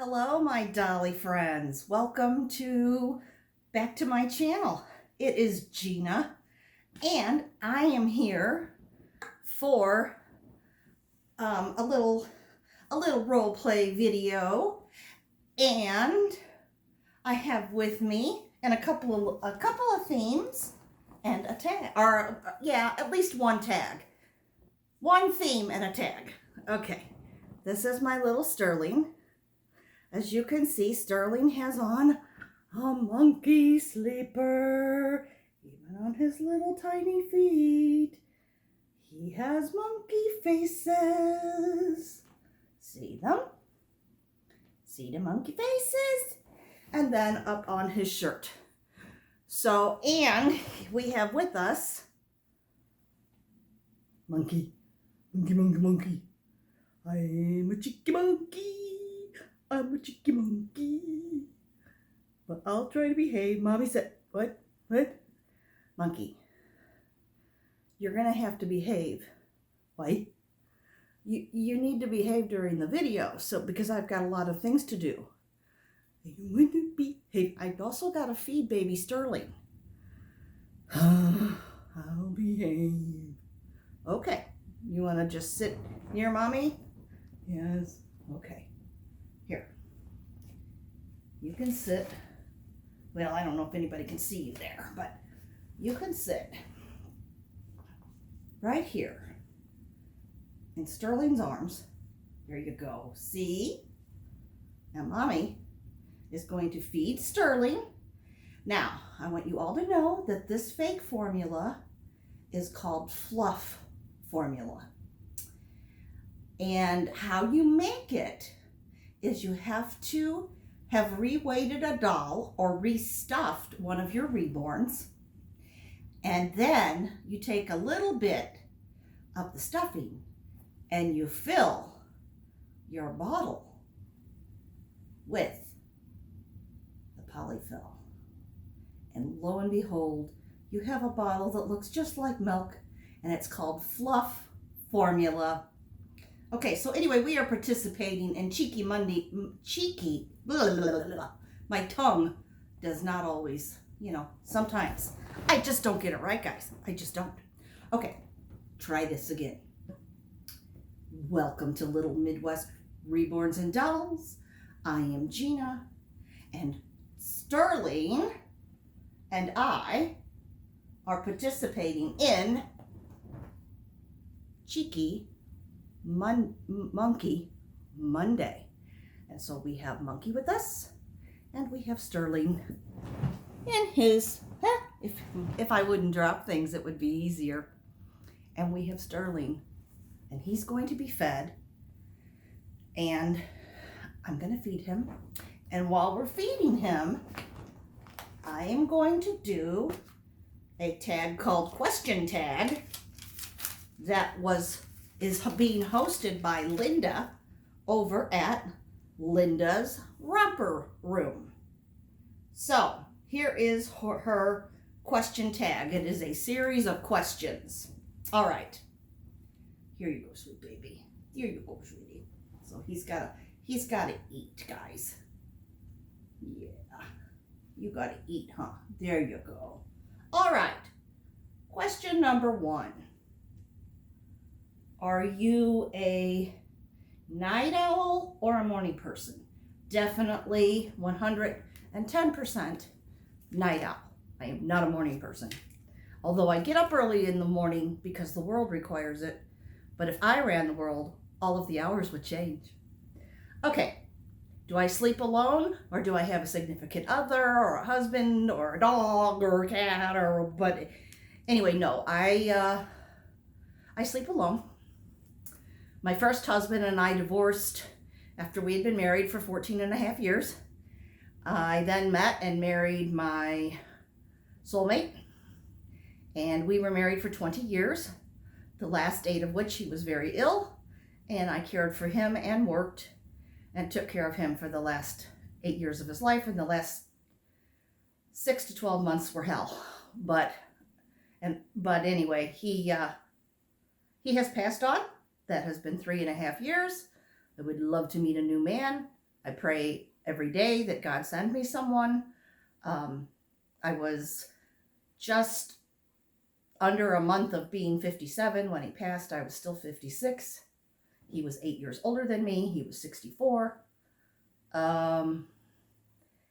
Hello, my dolly friends. Welcome back to my channel. It is Gina, and I am here for a little role play video, and I have with me and a couple of themes and a tag, or yeah, at least one tag, one theme and a tag. Okay, this is my little Sterling. As you can see, Sterling has on a monkey sleeper, even on his little tiny feet. He has monkey faces. See them? See the monkey faces? And then up on his shirt. So, and we have with us monkey. I'm a cheeky monkey. I'm a cheeky monkey, but I'll try to behave. Mommy said, what? Monkey, you're going to have to behave. Why? You need to behave during the video, because I've got a lot of things to do. I want to behave. I've also got to feed baby Sterling. I'll behave. Okay, you want to just sit near Mommy? Yes. Okay. Here, you can sit, well, I don't know if anybody can see you there, but you can sit right here in Sterling's arms. There you go. See? Now, Mommy is going to feed Sterling. Now, I want you all to know that this fake formula is called fluff formula. And how you make it is you have to have reweighted a doll or restuffed one of your reborns, and then you take a little bit of the stuffing and you fill your bottle with the polyfill, and lo and behold, you have a bottle that looks just like milk, and it's called fluff formula. Okay, so anyway, we are participating in Cheeky Monday. Blah, blah, blah, blah. My tongue does not always, sometimes. I just don't get it right, guys. I just don't. Okay, try this again. Welcome to Little Midwest Reborns and Dolls. I am Gina, and Sterling and I are participating in Cheeky Monkey Monday. And so we have Monkey with us, and we have Sterling in his, if I wouldn't drop things, it would be easier. And we have Sterling, and he's going to be fed, and I'm going to feed him. And while we're feeding him, I am going to do a tag called Question Tag that is being hosted by Linda over at Linda's Romper Room. So here is her question tag. It is a series of questions. All right. Here you go, sweet baby. Here you go, sweetie. So he's got to eat, guys. Yeah. You got to eat, huh? There you go. All right. Question number 1. Are you a night owl or a morning person? Definitely 110% night owl. I am not a morning person. Although I get up early in the morning because the world requires it. But if I ran the world, all of the hours would change. Okay, do I sleep alone, or do I have a significant other or a husband or a dog or a cat but anyway, no, I sleep alone. My first husband and I divorced after we had been married for 14 and a half years. I then met and married my soulmate, and we were married for 20 years, the last 8 of which he was very ill, and I cared for him and worked and took care of him for the last 8 years of his life, and the last 6 to 12 months were hell. But anyway, he has passed on. That has been 3.5 years. I would love to meet a new man. I pray every day that God send me someone. I was just under a month of being 57 when he passed. I was still 56. He was 8 years older than me. He was 64.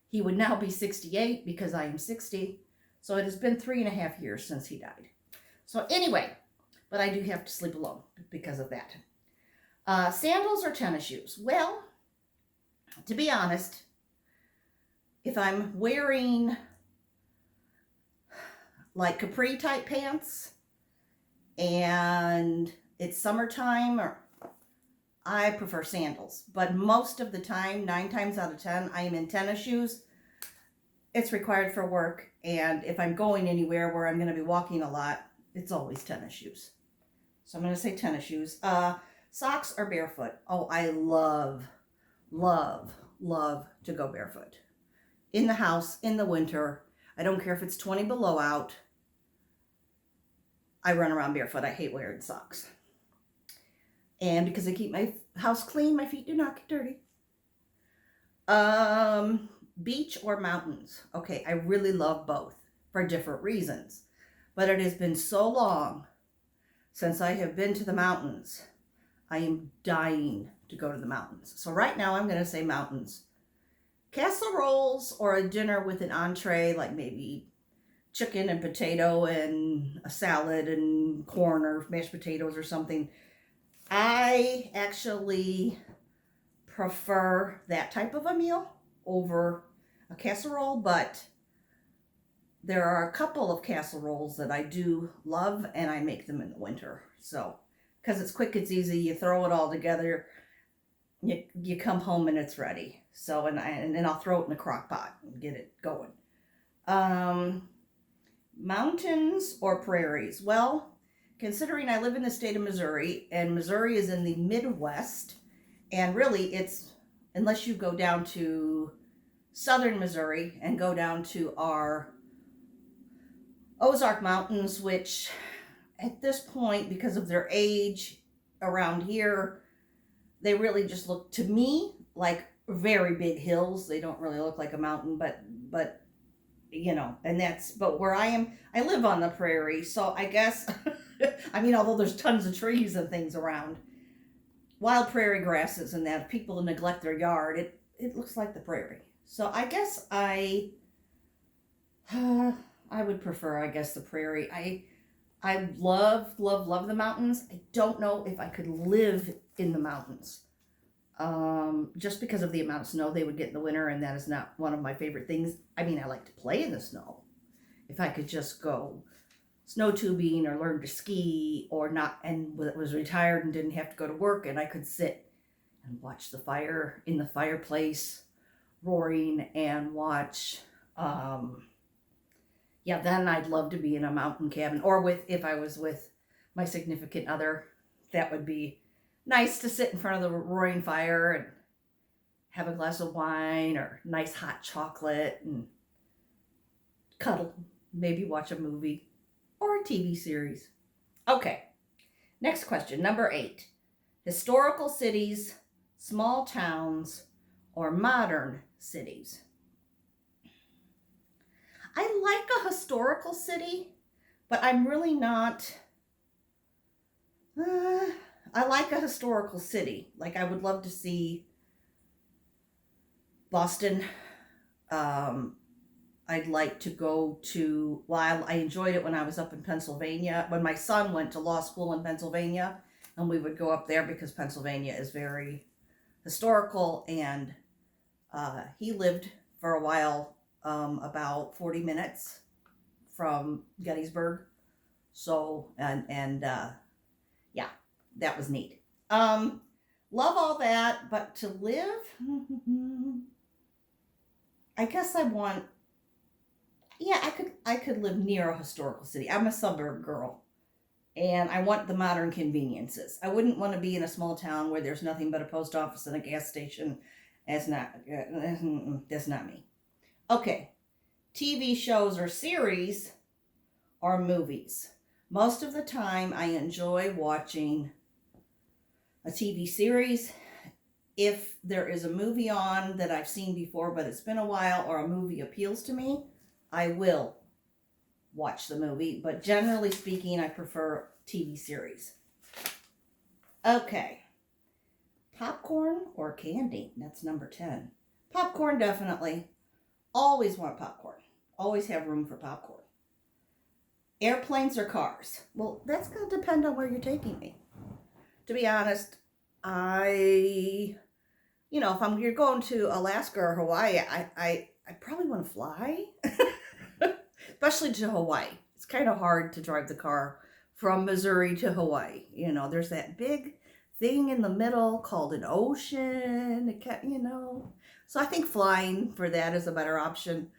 He would now be 68 because I am 60. So it has been 3.5 years since he died. So anyway, but I do have to sleep alone because of that. Sandals or tennis shoes? Well, to be honest, if I'm wearing like capri type pants and it's summertime, I prefer sandals. But most of the time, 9 times out of 10, I am in tennis shoes. It's required for work, and if I'm going anywhere where I'm going to be walking a lot, it's always tennis shoes. So I'm going to say tennis shoes. Socks or barefoot? Oh, I love to go barefoot. In the house, in the winter. I don't care if it's 20 below out. I run around barefoot. I hate wearing socks. And because I keep my house clean, my feet do not get dirty. Beach or mountains? Okay, I really love both for different reasons. But it has been so long since I have been to the mountains. I am dying to go to the mountains. So right now I'm going to say mountains. Casseroles or a dinner with an entree, like maybe chicken and potato and a salad and corn or mashed potatoes or something. I actually prefer that type of a meal over a casserole, but there are a couple of casseroles that I do love, and I make them in the winter. So, because it's quick, it's easy, you throw it all together, you come home and it's ready. So, and then I'll throw it in a crock pot and get it going. Mountains or prairies? Well, considering I live in the state of Missouri, and Missouri is in the Midwest, and really it's, unless you go down to southern Missouri and go down to our Ozark Mountains, which at this point, because of their age around here, they really just look to me like very big hills. They don't really look like a mountain, but you know, and that's, but where I am, I live on the prairie, so I guess, I mean, although there's tons of trees and things around, wild prairie grasses and that, if people neglect their yard, it looks like the prairie. So I guess I would prefer, I guess, the prairie. I love the mountains. I don't know if I could live in the mountains. Just because of the amount of snow they would get in the winter, and that is not one of my favorite things. I mean, I like to play in the snow. If I could just go snow tubing or learn to ski or not, and was retired and didn't have to go to work, and I could sit and watch the fire in the fireplace roaring and watch, yeah, then I'd love to be in a mountain cabin, or if I was with my significant other, that would be nice to sit in front of the roaring fire and have a glass of wine or nice hot chocolate and cuddle, maybe watch a movie or a TV series. Okay, next question, number 8. Historical cities, small towns, or modern cities? I like a historical city, but I'm really not... I like a historical city. Like, I would love to see Boston. I'd like to go to, well, I enjoyed it when I was up in Pennsylvania, when my son went to law school in Pennsylvania, and we would go up there because Pennsylvania is very historical, and he lived for a while about 40 minutes from Gettysburg. So, and yeah, that was neat. Love all that, but to live, I guess I want, yeah, I could live near a historical city. I'm a suburb girl, and I want the modern conveniences. I wouldn't want to be in a small town where there's nothing but a post office and a gas station. That's not me. Okay, TV shows or series or movies. Most of the time I enjoy watching a TV series. if there is a movie on that I've seen before, but it's been a while, or a movie appeals to me, I will watch the movie. But generally speaking, I prefer TV series. Okay. Popcorn or candy? That's number 10. Popcorn, definitely. Always want popcorn. Always have room for popcorn. Airplanes or cars? Well, that's going to depend on where you're taking me. To be honest, if you're going to Alaska or Hawaii, I probably want to fly, especially to Hawaii. It's kind of hard to drive the car from Missouri to Hawaii. There's that big thing in the middle called an ocean, So I think flying for that is a better option.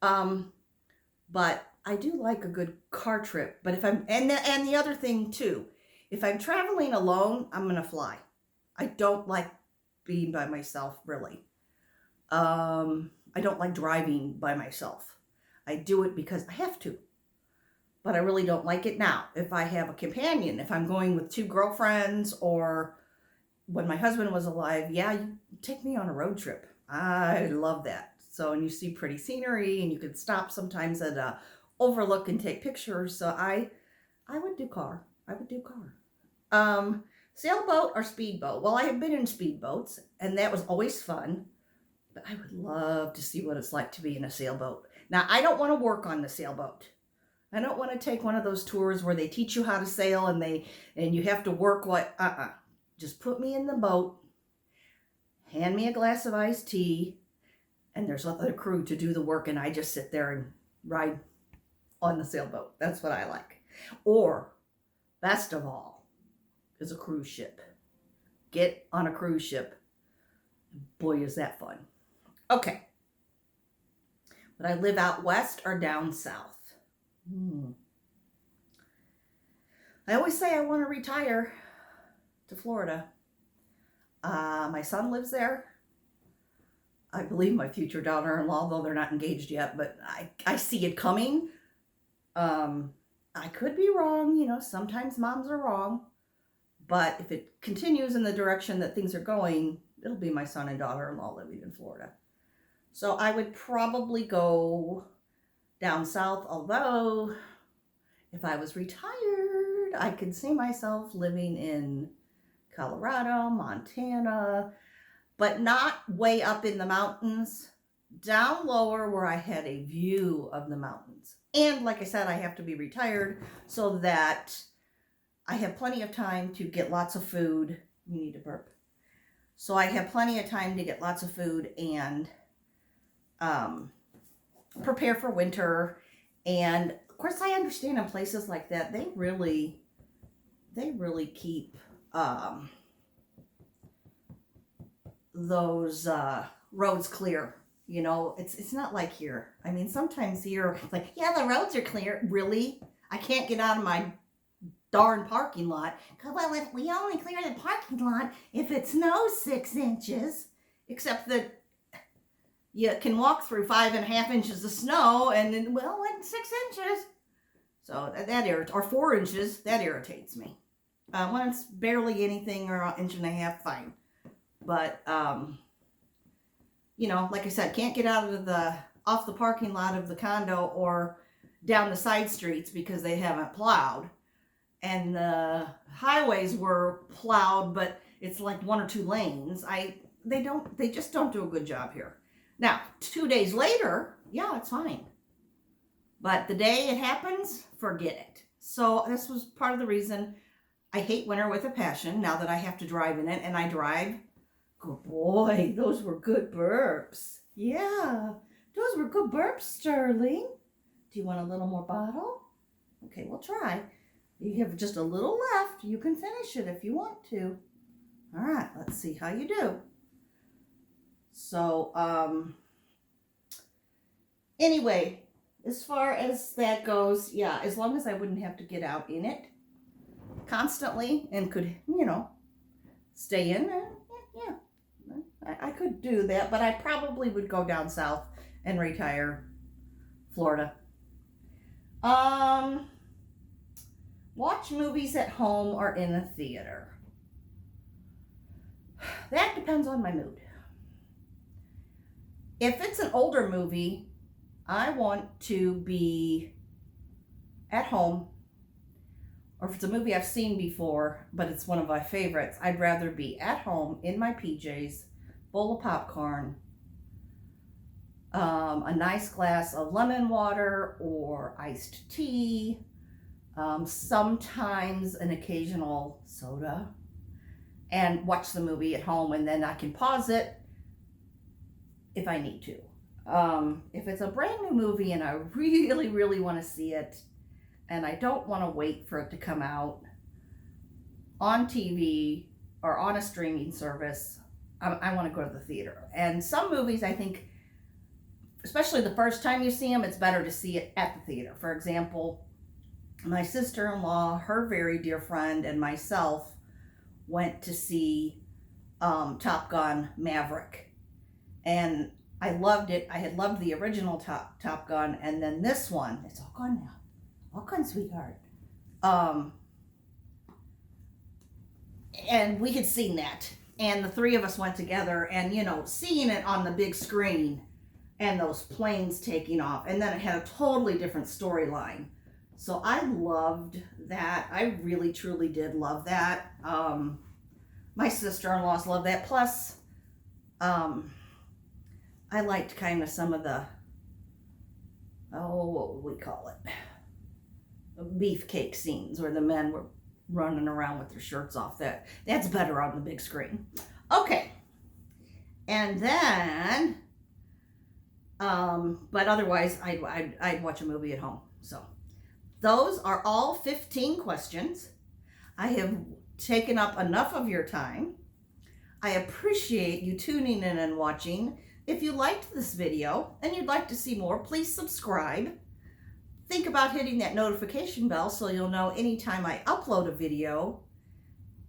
But I do like a good car trip. But if I'm, and the other thing too, if I'm traveling alone, I'm going to fly. I don't like being by myself, really. I don't like driving by myself. I do it because I have to. But I really don't like it now. If I have a companion, if I'm going with 2 girlfriends, or when my husband was alive, yeah, you take me on a road trip. I love that. So, and you see pretty scenery, and you can stop sometimes at a overlook and take pictures. So I would do car. I would do car. Sailboat or speedboat? Well, I have been in speedboats, and that was always fun. But I would love to see what it's like to be in a sailboat. Now, I don't want to work on the sailboat. I don't want to take one of those tours where they teach you how to sail and you have to work Just put me in the boat, hand me a glass of iced tea, and there's other crew to do the work, and I just sit there and ride on the sailboat. That's what I like. Or, best of all, is a cruise ship. Get on a cruise ship. Boy, is that fun. Okay. Would I live out west or down south? I always say I want to retire to Florida. My son lives there. I believe my future daughter-in-law, though they're not engaged yet, but I see it coming. I could be wrong. Sometimes moms are wrong. But if it continues in the direction that things are going, it'll be my son and daughter-in-law living in Florida. So I would probably go down south, although if I was retired, I could see myself living in Colorado, Montana, but not way up in the mountains, down lower where I had a view of the mountains. And like I said, I have to be retired so that I have plenty of time to get lots of food. You need to burp. So I have plenty of time to get lots of food and prepare for winter. And of course, I understand in places like that, they really keep those roads clear. It's not like here. I mean, sometimes here, like, yeah, the roads are clear. Really? I can't get out of my darn parking lot. Well, if we only clear the parking lot if it snows 6 inches, except that you can walk through 5.5 inches of snow, and then, well, 6 inches. So that irritates, or 4 inches, that irritates me. When it's barely anything, or 1.5 inches, fine. But, like I said, can't get out of off the parking lot of the condo or down the side streets because they haven't plowed. And the highways were plowed, but it's like 1 or 2 lanes. They just don't do a good job here. Now, 2 days later, yeah, it's fine. But the day it happens, forget it. So this was part of the reason I hate winter with a passion, now that I have to drive in it, and I drive. Good boy, those were good burps. Yeah, those were good burps, Sterling. Do you want a little more bottle? Okay, we'll try. You have just a little left. You can finish it if you want to. All right, let's see how you do. So, anyway, as far as that goes, yeah, as long as I wouldn't have to get out in it constantly and could, stay in, yeah, I could do that, but I probably would go down south and retire Florida. Watch movies at home or in a theater. That depends on my mood. If it's an older movie, I want to be at home, or if it's a movie I've seen before, but it's one of my favorites, I'd rather be at home in my PJs, bowl of popcorn, a nice glass of lemon water or iced tea, sometimes an occasional soda, and watch the movie at home, and then I can pause it if I need to. If it's a brand new movie and I really, really want to see it, and I don't want to wait for it to come out on TV or on a streaming service, I want to go to the theater. And some movies, I think, especially the first time you see them, it's better to see it at the theater. For example, my sister-in-law, her very dear friend, and myself went to see Top Gun Maverick. And I loved it. I had loved the original Top Gun, and then this one, it's all gone now. All gone, sweetheart. And we had seen that, and the three of us went together, and seeing it on the big screen and those planes taking off, and then it had a totally different storyline. So I loved that. I really, truly did love that. My sister-in-laws loved that. Plus, I liked kind of some of the, what would we call it? Beefcake scenes where the men were running around with their shirts off. That's better on the big screen. Okay. And then, but otherwise, I'd watch a movie at home. So those are all 15 questions. I have taken up enough of your time. I appreciate you tuning in and watching. If you liked this video and you'd like to see more, please subscribe. Think about hitting that notification bell so you'll know anytime I upload a video.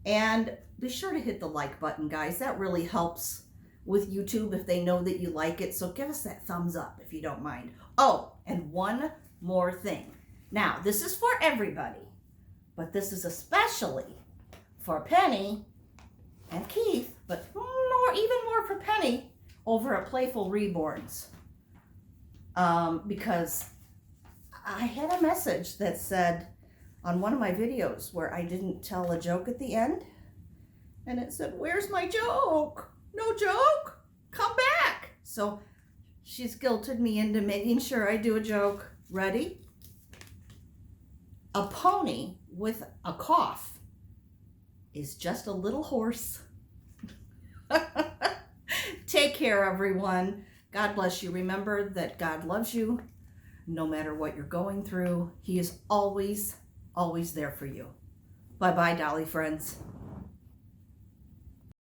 And be sure to hit the like button, guys. That really helps with YouTube if they know that you like it. So give us that thumbs up if you don't mind. Oh, and one more thing. Now, this is for everybody, but this is especially for Penny and Keith, but even more for Penny over at Playful Reborns. Because I had a message that said on one of my videos where I didn't tell a joke at the end, and it said, "Where's my joke? No joke? Come back." So she's guilted me into making sure I do a joke. Ready? A pony with a cough is just a little horse. Take care, everyone. God bless you. Remember that God loves you. No matter what you're going through, He is always, always there for you. Bye-bye, Dolly friends.